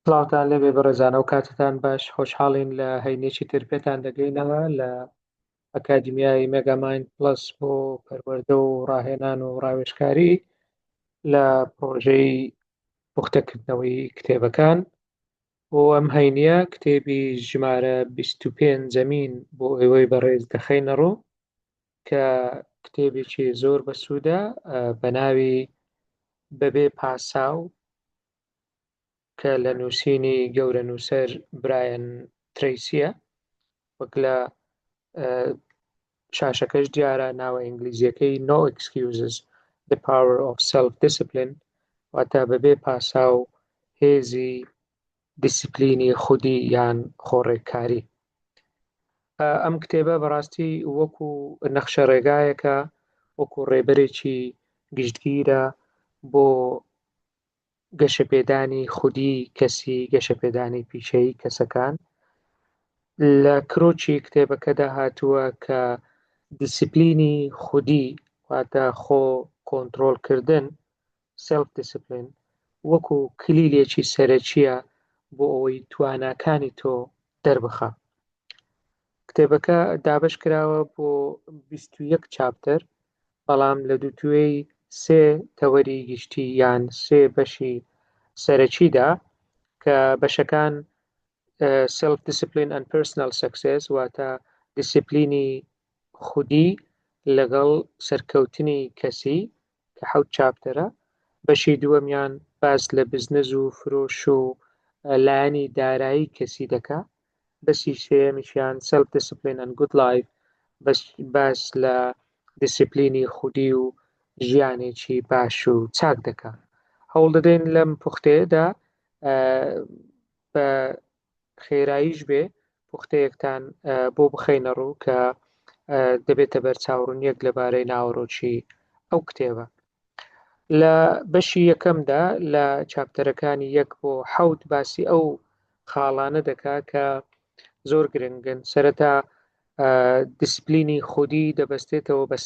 سڵاوتان لەبێ بەڕێزانە و کاتتان باش خۆشحاڵین لە هەینێکی تر پێتان دەگەینەوە لە ئەکادمیای مێگامایند پلس بۆ پەروەردە و ڕاهێنان و ڕاوێژکاری لە پرۆژەی پوختەکردنەوەی کتێبەکان بۆ ئەم هەینیە کتێبی ژمارە 25 زەمین بۆ ئێوەی بەڕێز دەخەینە ڕوو کە کتێبێکی زۆر بەسوودە بە ناوی بەبێ پاساو کە لە نووسینی گەورە نووسەر برایەن ترەیسیە وەک لە شاشەکەش دیارە ناوە ئینگلیزیەکەی No Excuses The Power of Self-Discipline واتە بەبێ پاساو هێزی دیسیپلینی خودی یان خۆڕێککاری. ئەم کتێبە بەڕاستی وەکو نەخشە ڕێگایەکە وەکو ڕێبەرێکی گشتگیرە بۆ گەشەپێدانی خودی کەسی گەشەپێدانی پیشەیی کەسەکان. لە کرۆکی کتێبەکەدا هاتووە کە دیسیپلینی خودی واتە خۆ کۆنتڕۆڵکردن سێلف دیسیپلین وەکو کلیلێکی سەرەکیە بۆ ئەوەی تواناکانی تۆ دەربخە. کتێبەکە دابەش کراوە بۆ 21 چاپتەر بەڵام لە دووتوێی 3 تەوەری گشتی یان 3 بەشی سەرەکیدا کە بەشەکان Self-Discipline and Personal Success واتە دیسیپلینی خودی لەگەڵ سەرکەوتنی کەسی کە 7 چاپتەرە، بەشی دووەمیان باس لە بزنس و فرۆش و لایەنی دارایی کەسی دەکا، بەشی سێیەمیشیان Self-Discipline and Good Life باس لە دیسیپلینی خودی و ژیانێکی باش و چاک دەکا. هەوڵ دەدەین لەم پوختەیەدا بە خێراییش بێ پوختەیەکتان بۆ بخەینە ڕوو کە دەبێتە بەرچاوڕوونیەک لەبارەی ناوەڕۆکی ئەو کتێبە. لە بەشی یەکەمدا لە چاپتەرەکانی 1 بۆ 7 باسی ئەو خاڵانە دەکا کە زۆر گرنگن. سەرەتا دیسیپلینی خودی دەبەستێتەوە بە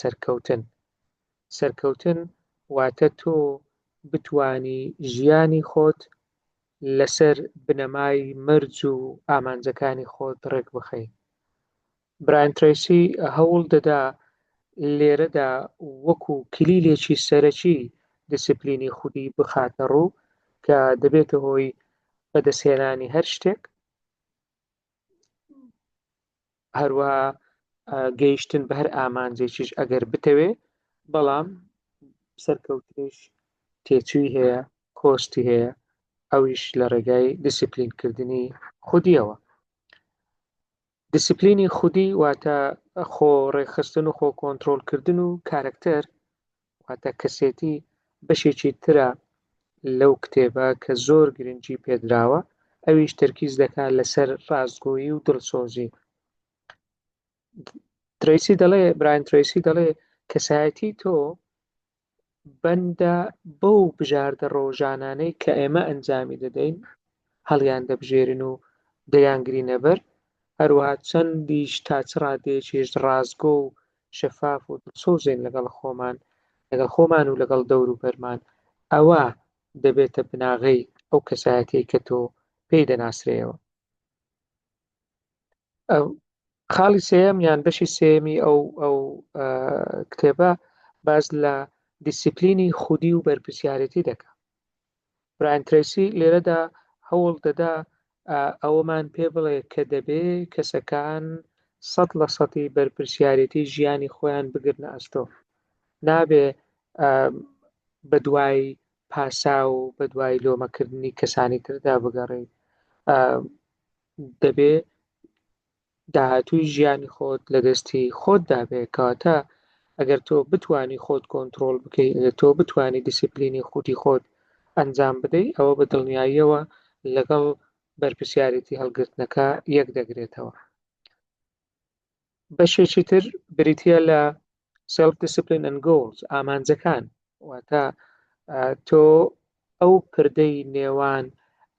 سەرکەوتن واتە تۆ بتوانی ژیانی خۆت لەسەر بنەمای مەرج و ئامانجەکانی خۆت ڕێک بخەی. برایەن ترەیسی هەوڵ دەدا لێرەدا وەکو کلیلێکی سەرەکی دیسیپلینی خودی بخاتە ڕوو کە دەبێتە هۆی بەدەستهێنانی هەر شتێک، هەروەها گەیشتن بە هەر ئامانجێکیش ئەگەر بتەوێ، بەڵام سەرکەوتنیش تێچووی هەیە، کۆستی هەیە، ئەویش لە ڕێگای دیسیپلینکردنی خودیەوە. دیسیپلینی خودی واتە خۆ ڕێکخستن و خۆ کۆنتڕۆڵکردن و کارکتەر واتە کەسێتی بەشێکی ترە لەو کتێبە کە زۆر گرنگی پێدراوە، ئەویش تەرکیز دەکات لەسەر ڕاستگۆیی و دڵسۆزی. برایەن ترەیسی دەڵێ کەسایەتی تۆ بەندە بەو بژاردە ڕۆژانانەی کە ئێمە ئەنجامی دەدەین هەڵیان دەبژێرن و دەیانگرینە بەر، هەروەها چەندیش تا چ ڕادەیەکیش ڕاستگۆ و شەفاف و دڵسۆزین لەگەڵ خۆمان و لەگەڵ دەور و بەرمان، ئەوە دەبێتە بناغەی ئەو کەسایەتی کە تۆ پێی دەناسرێەوە. خاڵی سێیەم یان بەشی سێیەمی ئەو کتێبە باز لە دیسیپلینی خودی و بەرپرسیارەتی دەکا. برایەن ترەیسی لێرەدا هەوڵ دەدا ئەوەمان پێ بڵێ کە دەبێ کەسەکان 100% بەرپرسیارەتی ژیانی خۆیان بگرنە ئەستۆ، نابێ بە دوای پاسا و بە دوای لۆمەکردنی کەسانی تردا بگەڕێ، دەبێ داهاتووی ژیانی خۆت لە دەستی خۆتدا بێ، کەواتە ئەگەر تۆ بتوانی خۆت کۆنتڕۆڵ بکەیت، ئەگەر تۆ بتوانی دیسیپلینی خودی خۆت ئەنجام بدەیت، ئەوە بە دڵنیاییەوە لەگەڵ بەرپرسیارەتی هەڵگرتنەکە یەک دەگرێتەوە. بەشێکی تر بریتیە لە Self-Discipline and Goals ئامانجەکان، واتە تۆ ئەو پردەی نێوان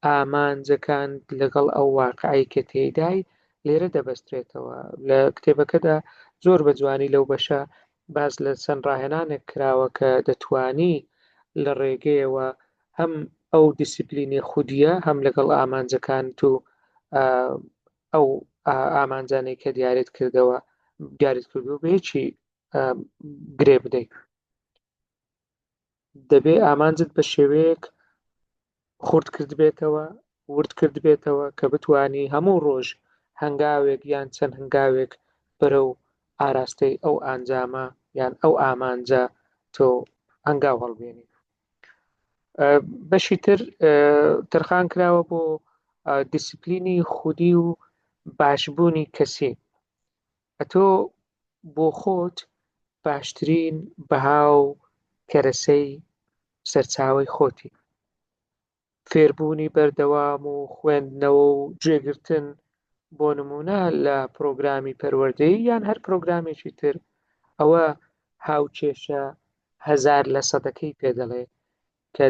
ئامانجەکان لەگەڵ ئەو واقعی کە تێدای لێرە دەبەسترێتەوە. لە کتێبەکەدا زۆر بە جوانی لەو بەشە باز لە چەند ڕاهێنانێک کراوە کە دەتوانی لە ڕێگەیەوە هەم ئەو دیسیپلینی خودیە هەم لەگەڵ ئامانجەکانت و ئەو ئامانجانەی کە دیارێت کردەوە دیارێت کردو بەیەکی گرێ بدەیت. دەبێ ئامانجت بە شێوەیەک خورد کرد بێتەوە، ورد کرد بێتەوە کە بتوانی هەموو ڕۆژ هەنگاوێک یان چەند هەنگاوێک بەرەو ئاراستەی ئەو ئەنجامە یان ئەو ئامانجە تۆ هەنگاو هەڵبێنی. بەشی تر تەرخان کراوە بۆ دیسیپلینی خودی و باشبوونی کەسی. ئەتۆ بۆ خۆت باشترین بەها و کەرەسەی سەرچاوەی خۆتی. فێربوونی بەردەوام و خوێندنەوە و گوێگرتن بۆ نمونە لە پرۆگرامی پەروەردەیی یان هەر پرۆگرامێکی تر ئەوە هاوچێشە 1000% پێدەڵێ کە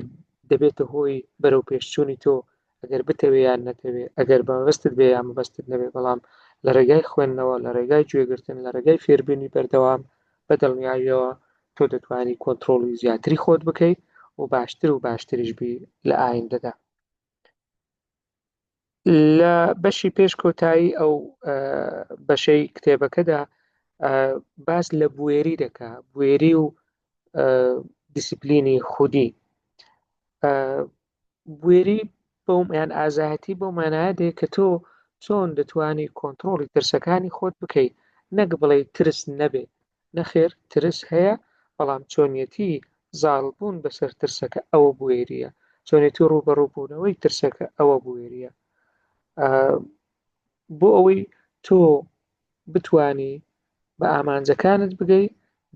دەبێتە هۆی بەرەو پێشچوونی تۆ ئەگەر بتەوێ یان نەتەوێ، ئەگەر بەمەبەستت بێ یان مەبەستت نەبێ، بەڵام لە ڕێگای خوێندنەوە، لە ڕێگای گوێگرتن، لە ڕێگای فێربوونی بەردەوام بە دڵنیاییەوە تۆ دەتوانی کۆنتڕۆڵی زیاتری خۆت بکەیت و باشتر و باشتریش بی لە ئایندەدا. لە بەشی پێش کۆتایی ئەو بەشەی کتێبەکەدا باس لە بوێری دەکا، بوێری و دیسیپلینی خودی. بوێری یان ئازاهەتی بەو مانایە دێ کە تۆ چۆن دەتوانی کۆنتڕۆڵی ترسەکانی خۆت بکەیت، نەک بڵێ ترس نەبێ، نەخێر ترس هەیە، بەڵام چۆنیەتی زاڵبوون بەسەر ترسەکە ئەوە بوێریە، چۆنێتی ڕوبەڕووبوونەوەی ترسەکە ئەوە بوێریە. بۆ ئەوەی تۆ بتوانی بە ئامانجەکانت بگەی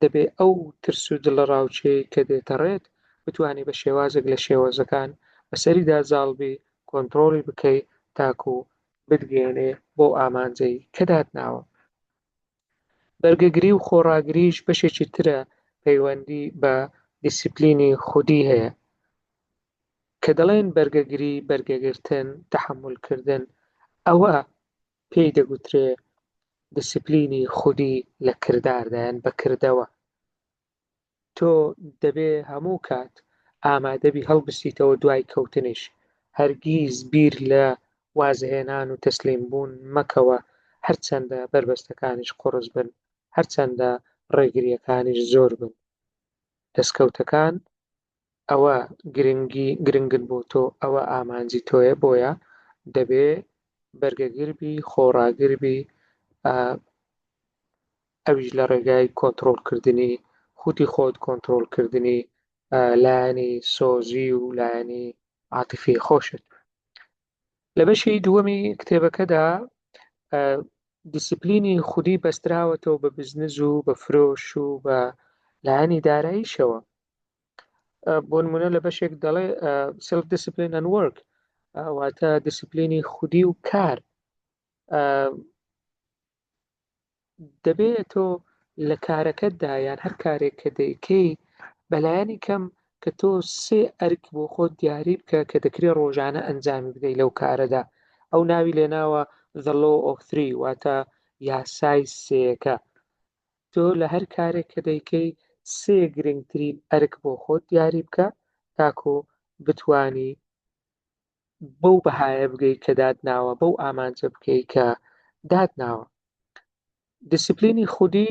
دەبێ ئەو ترس و دڵە ڕاوچەیە کە دێتەڕێت بتوانی بە شێوازێک لە شێوەزەکان بەسەریدا زاڵبی کۆنتڕۆڵی بکەی تاکو بتگەێنێ بۆ ئامانجەی کە داتناوە. بەرگەگری و خۆڕاگریش بەشێکی ترە پەیوەندی بە دیسیپلینی خودی هەیە. کە دەڵێن بەرگەگری، بەرگەگرتن، تەحملکردن، ئەوە پێی دەگوترێ دیسیپلینی خودی لە کرداردا یان بە کردەوە. تۆ دەبێ هەموو کات ئامادەبی هەڵبستیتەوە دوای کەوتنیش. هەرگیز بیر لە وازهێنان و تەسلیمبوون مەکەوە، هەرچەندە بربەستەکانیش قوڕس بن، هەرچەندە ڕێگریەکانیش زۆر بن. دەستکەوتەکان ئەوە گرنگن بۆ تۆ، ئەوە ئامانجی تۆیە، بۆیە دەبێ بەرگەگربی، خۆڕاگربی، ئەویش لە ڕێگای کۆنتڕۆڵکردنی خودی خۆت، کۆنتڕۆڵکردنی لایەنی سۆزی و لایەنی عاتیفی خۆشت. لە بەشی دووەمی کتێبەکەدا دیسیپلینی خودی بەستراوەتەوە بە بزنس و بە فرۆش و بە لایەنی داراییشەوە. بۆ نمونە لە بەشێک دەڵێ سێلف دیسیپلین ئەند وەرک، واتە دیسیپلینی خودی و کار. دەبێت تۆ لە کارەکەتدا یان هەر کارێک کە دەیکەی بەلایەنی کەم کە تۆ 3 ئەرک بۆ خۆت دیاری بکە کە دەکرێت ڕۆژانە ئەنجامی بدەیت لەو کارەدا. ئەو ناوی لێناوە The Law of 3، واتە یاسای سێیەکە. تۆ لە هەر کارێک کە دەیکەی 3 گرنگترین ئەرک بۆ خۆت دیاری بکە تاکو بتوانی بەو بەهایە بگەی کە دادناوە، بەو ئامانجە بکەی کە دادناوە. دیسیپلینی خودی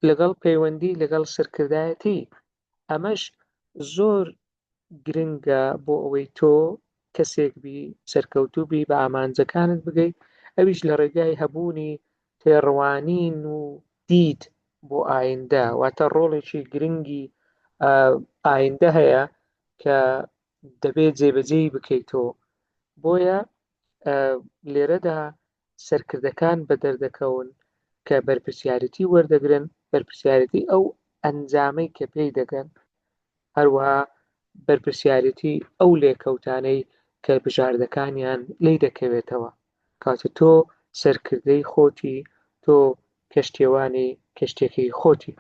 لەگەڵ پەیوەندی لەگەڵ سەرکردایەتی، ئەمەش زۆر گرنگە بۆ ئەوەی تۆ کەسێک بی سەرکەوتوو بی بە ئامانجەکانت بگەی، ئەویش لە ڕێگای هەبوونی تێڕوانین و دید بۆ ئایندە، واتە ڕۆڵێکی گرنگی ئایندە هەیە کە دەبێت جێبەجێی بکەیتەوە. بۆیە لێرەدا سەرکردەکان بە دەردەکەون کە بەرپرسیارەتی وەردەگرن، بەرپرسیارەتی ئەو ئەنجامەی کە پێی دەگەن، هەروەها بەرپرسیارەتی ئەو لێکەوتانەی کە بژاردەکانیان لێی دەکەوێتەوە. کاتە تۆ سەرکردەی خۆتی، تۆ کەشتێوانی کەشتێکی خۆتی.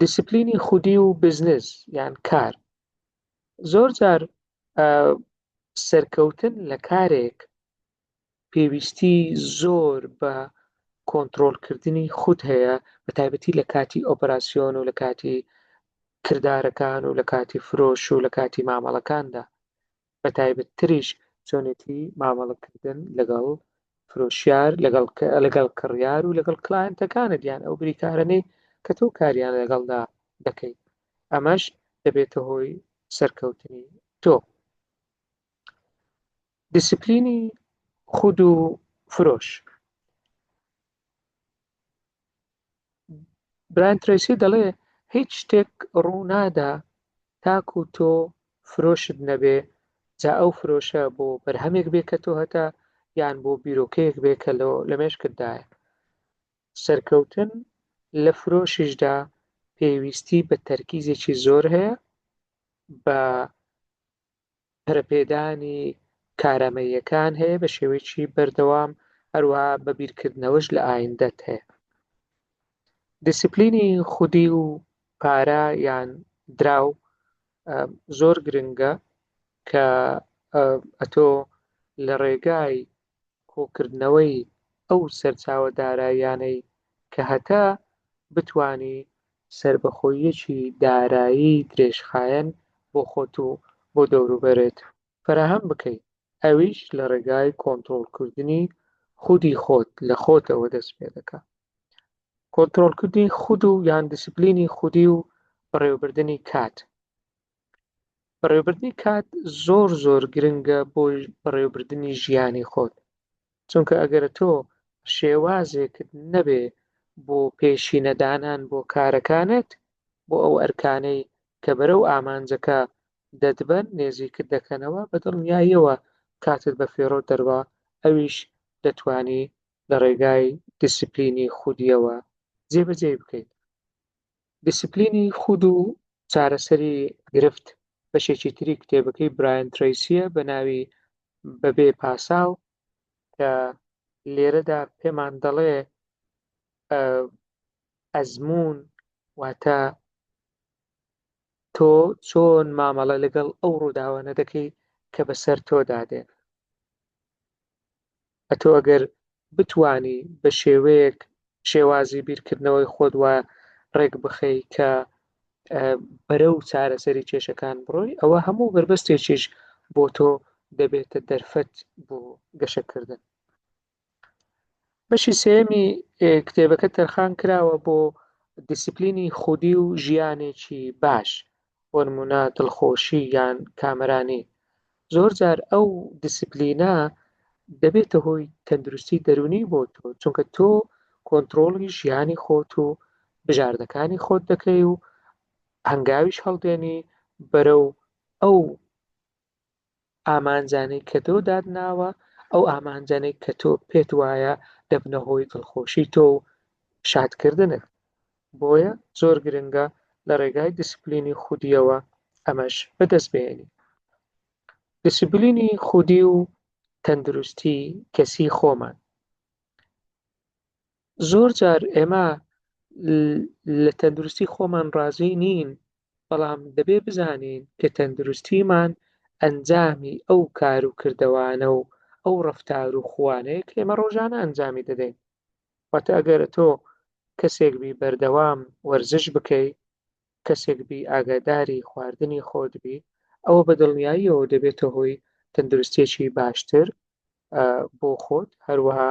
دیسیپلینی خودی و بزنس یان کار، زۆر جار سەرکەوتن لە کارێک پێویستی زۆر بە کۆنتڕۆڵکردنی خود هەیە، بە تایبەتی لە کاتی ئۆپەراسیۆن و لە کاتی کردارەکان و لە کاتی فرۆش و لە کاتی مامەڵەکاندا بە تایبەتتریش چۆنێتی مامەڵەکردن لەگەڵ فرۆشیار لەگەڵ کڕیار و لەگەڵ کلاینتەکانت یان ئەو بریکارانەی کە تۆ کاریان لەگەڵدا دەکەیت ئەمەش دەبێتە هۆی سەرکەوتنی تۆ. دیسیپلینی خود و فرۆش. برایان ترەیسی دەڵێ هیچ شتێک ڕوونادا تاکو تۆ فرۆشت نەبێ جا ئەو فرۆشە بۆ بەرهەمێک بێ کە تۆ هەتا یان بۆ بیرۆکەیەک بێ کە لە مێشکتدایە. سەرکەوتن لە فرۆشیشدا پێویستی بە تەرکیزێکی زۆر هەیە بە پەرەپێدانی کارامەییەکان هەیە بە شێوەیەکی بەردەوام هەروەها بە بیرکردنەوەش لە ئایندەت هەیە. دیسیپلینی خودی و پارە یان دراو زۆر گرنگە کە ئەتۆ لە ڕێگای کۆکردنەوەی ئەو سەرچاوە داراییانەی کە هەتا بتوانی سربەخۆییەکی دارایی درێژخایەن بۆ خۆت و بۆ دەوروبەرت فراهەم بکەیت. ئەویش لە ڕێگای کۆنتڕۆڵکردنی خودی خۆت لە خۆتەوە دەست پێ دەکات. کۆنتڕۆڵکردنی خود و یان دیسیپلینی خودی و بەڕێوەبردننی کات. بەڕێوەبردننی کات زۆر گرنگە بۆ بەڕێوەبردننی ژیانی خۆت، چونکە ئەگەرە تۆ شێوازێکت نەبێ بۆ پێشینەدانان بۆ کارەکانت بۆ ئەو ئەرکانەی کە بەرەو ئامانجەکە دەدبەن نێزیکت دەکەنەوە بە دڵنیاییەوە کاتت بە فێڕۆ دەروا ئەویش دەتوانی لە ڕێگای دیسیپلینی خودیەوە جێبەجێ بکەیت. دیسیپلینی خود و چارەسەری گرفت بەشێکی تری کتێبەکەی برایان ترەیسیە بە ناوی بەبێ پاساو کە لێرەدا پێمان دەڵێ ئەزموون واتە تۆ چۆن مامەڵە لەگەڵ ئەو ڕووداوانە دەکەی کە بەسەر تۆ دادێن. ئەتۆ ئەگەر بتوانی بە شێوازی بیرکردنەوەی خۆت وە ڕێک بخەی کە بەرەو چارەسەری کێشەکان بڕۆی ئەوە هەموو بربەستێکیش بۆ تۆ دەبێتە دەرفەت بۆ گەشەکردن. بەشی سێمی کتێبەکە تەرخان کراوە بۆ دیسیپلینی خودی و ژیانێکی باش بۆ نمونە دڵخۆشی یان کامەرانی. زۆر جار ئەو دیسیپلینە دەبێتە هۆی تەندروستی دەرونی بۆ تۆ چونکە تۆ کۆنتڕۆڵی ژیانی خۆت و بژاردەکانی خۆت دەکەی و هەنگاویش هەڵدێنی بەرەو ئەو ئامانجانەی کە تۆ دادناوە ئەو ئامانجانەی کە تۆ پێت وایە دەبنە هۆی دڵخۆشی تۆ و شادکردنت. بۆیە زۆر گرنگە لە ڕێگای دیسیپلینی خودیەوە ئەمەش بەدەستبێنی. دیسیپلینی خودی و تەندروستی کەسی خۆمان. زۆر جار ئێمە لە تەندروستی خۆمان ڕازی نین بەڵام دەبێ بزانین کە تەندروستیمان ئەنجامی ئەو کار و کردەوانە و ئەو ڕەفتار و خوانەیە کە ئێمە ڕۆژانە ئەنجامی دەدەین. واتە ئەگەرە تۆ کەسێک بی بەردەوام وەرزش بکەی کەسێک بی ئاگاداری خواردنی خۆت بی ئەوە بە دڵنیاییەوە دەبێتە هۆی تەندروستێکی باشتر بۆ خۆت هەروەها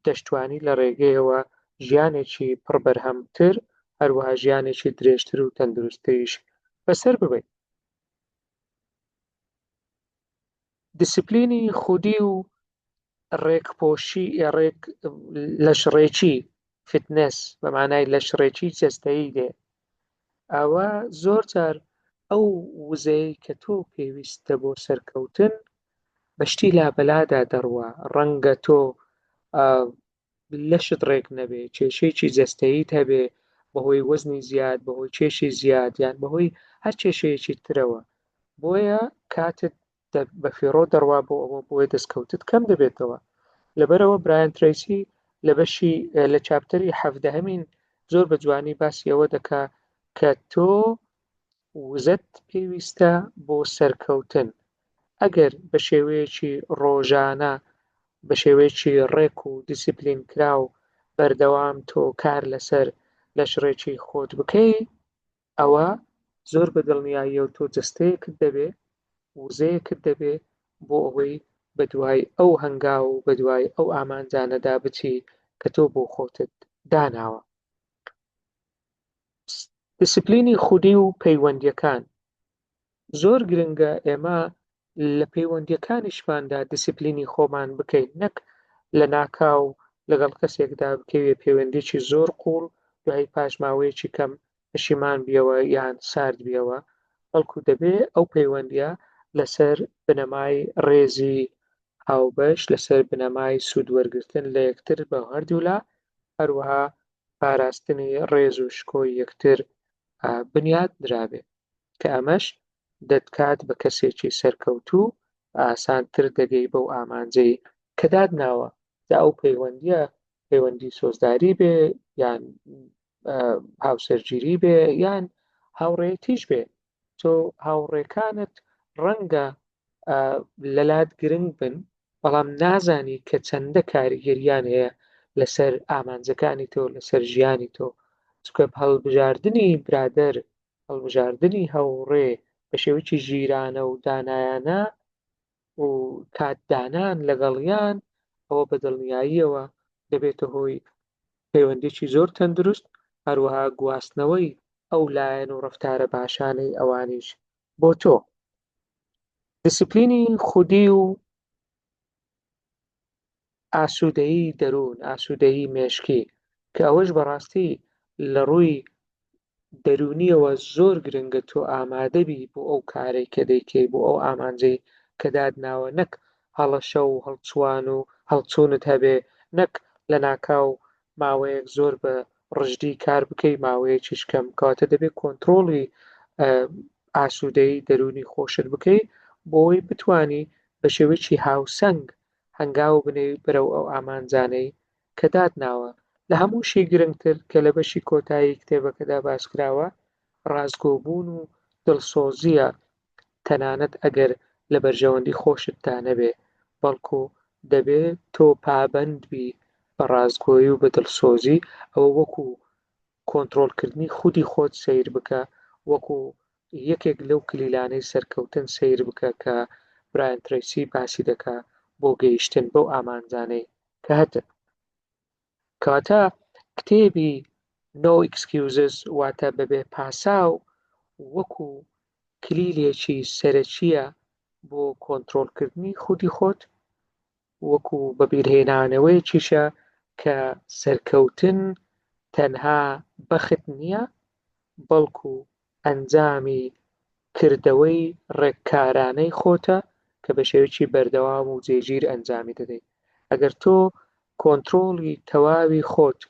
دەشتوانی لە ڕێگەیەوە ژیانێکی پڕ بەرهەمتر هەروەها ژیانێکی درێژتر و تەندروستیش بەسەر ببەیت. دیسیپلینی خودی و ڕێکپۆشی لەشڕێکی فتنس بە مانای لەشڕێکی جەستەیی دێ. ئەوە زۆر جار ئەو وزەی کە تۆ پێویستە بۆ سەرکەوتن بەشتی لابەلادا دەڕوە. ڕەنگە تۆ لەشت ڕێک نەبێ کێشەیەکی جەستەییت هەبێ بەهۆی وەزنی زیاد بەهۆی کێشی زیاد یان بەهۆی هەر کێشەیەکی ترەوە. بۆیە کاتت بە فێڕۆ دەڕوا بۆ ئەوە بۆی دەستکەوتت کەم دەبێتەوە. لەبەرەوە برایان ترەیسی لە چاپتەری 17 زۆر بە جوانی باسی ئەوە دەکا کە تۆ وزەت پێویستە بۆ سەرکەوتن ئەگەر بە شێوەیەکی ڕۆژانە بە شێوەیەکی ڕێک و دیسیپلین کرا و بەردەوام تۆ کار لەسەر لەشڕێکی خۆت بکەی ئەوە زۆر بەدڵنیاییەوە تۆ جستەیەکت دەبێ وزەیەکت دەبێ بۆ ئەوەی بە دوای ئەو هەنگاو و بە دوای ئەو ئامانجانەدا بچی کە تۆ بۆ خۆتت داناوە. دیسیپلینی خودی و پەیوەندیەکان زۆر گرنگە ئێمە لە پەیوەندیەکانیشماندا دیسیپلینی خۆمان بکەین، نەک لە ناکاو لەگەڵ کەسێکدا بکەوێ پەیوەندیی زۆر قوڵ دوای پاشماوەیەکی کەم پەشیمان بیەوە یان سارد بیەوە، بەڵکو دەبێ ئەو پەیوەندیە لەسەر بنەمای ڕێزی هاوبەش، لەسەر بنەمای سوودوەرگرتن لە یەکتر بە هەردوولا، هەروەها پاراستنی ڕێز و شکۆی یەکتر بنیاد درابێ کە ئەمەش دەتکات بە کەسێکی سەرکەوتوو ئاسانتر دەگەی بەو ئامانجەی کە دادناوە. جا ئەو پەیوەندیە پەیوەندی سۆزداری بێ یان هاوسەرگیری بێ یان هاوڕێیەتیش بێ، تۆ هاوڕێکانت ڕەنگە لەلات گرنگ بن بەڵام نازانی کە چەندە کاریگەریان هەیە لەسەر ئامانجەکانی تۆ لەسەر ژیانی تۆ، چکە هەڵبژاردننی برادەر هەڵبژاردننی هەوڕێ بە شێوەیەکی ژیرانە و دانایانە و کاتدانان لەگەڵیان ئەوە بەدڵنیاییەوە دەبێتە هۆی پەیوەندێکی زۆر تەندروست، هەروەها گواستنەوەی ئەو لایەن و ڕەفتارە باشانەی ئەوانیش بۆ تۆ. دیسیپلینی خودی و ئاسوودەیی دەروون، ئاسوودەیی مێشکی کە ئەوەش بەڕاستی لە ڕووی دەرونیەوە زۆر گرنگە تۆ ئامادەبی بۆ ئەو کارەی کە دەیکەی بۆ ئەو ئامانجەی کە دادناوە، نەک هەڵەشە و هەڵچوان و هەڵچوونت هەبێ، نەک لە ناکاو ماوەیەک زۆر بە ڕژدی کار بکەی ماوەیەکیش کەم، کەواتە دەبێت کۆنتڕۆڵی ئاسوودەیی دەرونی خۆشت بکەی بۆی بتانی بە شێوەیەکی هاوسەنگ هەنگاو بنێ بەرەو ئەو ئامانجانەی کە دادناوە. لە هەمووشی گرنگتر کە لە بەشی کۆتایی کتێبەکەدا باسکراوە ڕازگۆبوون و دڵسۆزیە، تەنانەت ئەگەر لە بەرژەوەندی خۆشتدا نەبێ، بەڵکو دەبێت تۆ پابەند بی بە ڕازگۆیی و بە دڵسۆزی، ئەوە وەکو کۆنتڕۆڵکردنی خودی خۆت سیر بکە، وەکو یەکێک لەو کلیلانەی سەرکەوتن سیر بکە کە برایان ترەیسی باسی دەکا بۆ گەیشتن بەو ئامانجانەی کە هەتن. کەواتە کتێبی No Excuses واتە بەبێ پاساو وەکو کلیلێکی سەرەکیە بۆ کۆنتڕۆڵکردنی خودی خۆت، وەکو بەبیرهێنانەوەیەکیشە کە سەرکەوتن تەنها بەخت نییە بەڵکو ئەنجامی کردەوەی ڕێککارانەی خۆتە کە بە شێوەیەکی بەردەوام و جێگیر ئەنجامی دەدەیت. ئەگەر تۆ کۆنتڕۆڵی تەواوی خۆت،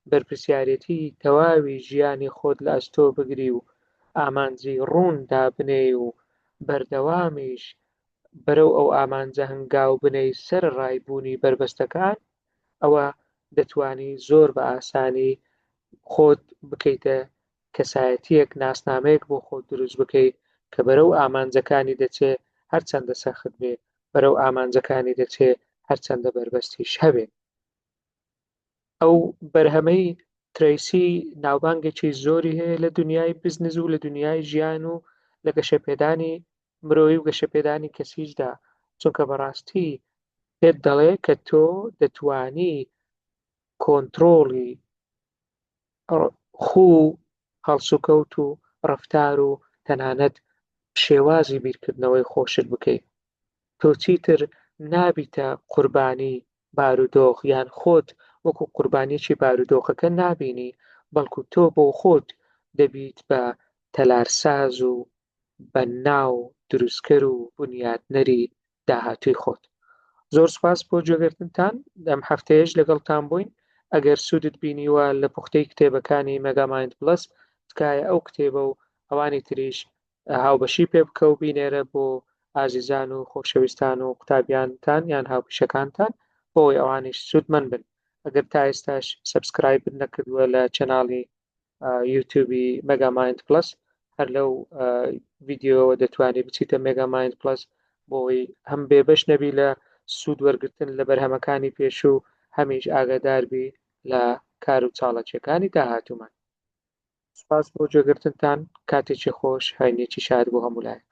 بەرپرسیارەتی تەواوی ژیانی خۆت لە ئەستۆ بگری و ئامانجی ڕوون دابنێ و بەردەوامیش بەرەو ئەو ئامانجە هەنگاو بنەی سەر ڕایبوونی بربەستەکان، ئەوە دەتوانی زۆر بە ئاسانی خۆت بکەیتە کەسایەتیەک، ناسنامەیەک بۆ خۆت دروست بکەی کە بەرەو ئامانجەکانی دەچێ هەرچەندە سەخت بێ، بەرەو ئامانجەکانی دەچێ هەرچەندە بربەستیش هەبێ. ئەو بەرهەمەی ترەیسی ناوبانگێکی زۆری هەیە لە دنیای بزنس و لە دنیای ژیان و لە گەشەپێدانی مرۆیی و گەشەپێدانی کەسیشدا، چونکە بەڕاستی پێت دەڵێ کە تۆ دەتوانی کۆنتڕۆڵی خوو هەڵسوکەوت و ڕەفتار و تەنانەت شێوازی بیرکردنەوەی خۆشت بکەیت. تۆ چیتر نابیتە قوربانی بارودۆخ یان خۆت وەکو قوربانیەکی بارودۆخەکە نابینی، بەڵکو تۆ بۆ خۆت دەبیت بە تەلارساز و بەناو دروستکەر و بنیادنەری داهاتووی خۆت. زۆر سوپاس بۆ گوێگرتنتان، ئەم هەفتەیەش لەگەڵتان بووین. ئەگەر سوودت بینیوە لە پوختەی کتێبەکانی مەگامایند پلەس، تکایە ئەو کتێبە و ئەوانی تریش هاوبەشی پێ بکە و بینێرە بۆ ئازیزان و خۆشەویستان و قوتابیانتان یان هاوپیشەکانتان بۆی ئەوانیش سوودمەند بن. ئەگەر تا ئێستاش سەبسکرایب نەکردووە لە چەناڵی یوتیوبی مەگامایند پلەس، هەر لەو ڤیدیۆوە دەتوانێت بچیتە مەگامایند پلەس بۆی هەم بێبەش نەبی لە سوود وەرگرتن لە بەرهەمەکانی پێشوو، هەمیش ئاگاداربی لە کار و چاڵەکیەکانی داهاتوومان. سوپاس بۆ گوێگرتنتان، کاتێکی خۆش، هاینیکی شاد بۆ هەموو لایەک.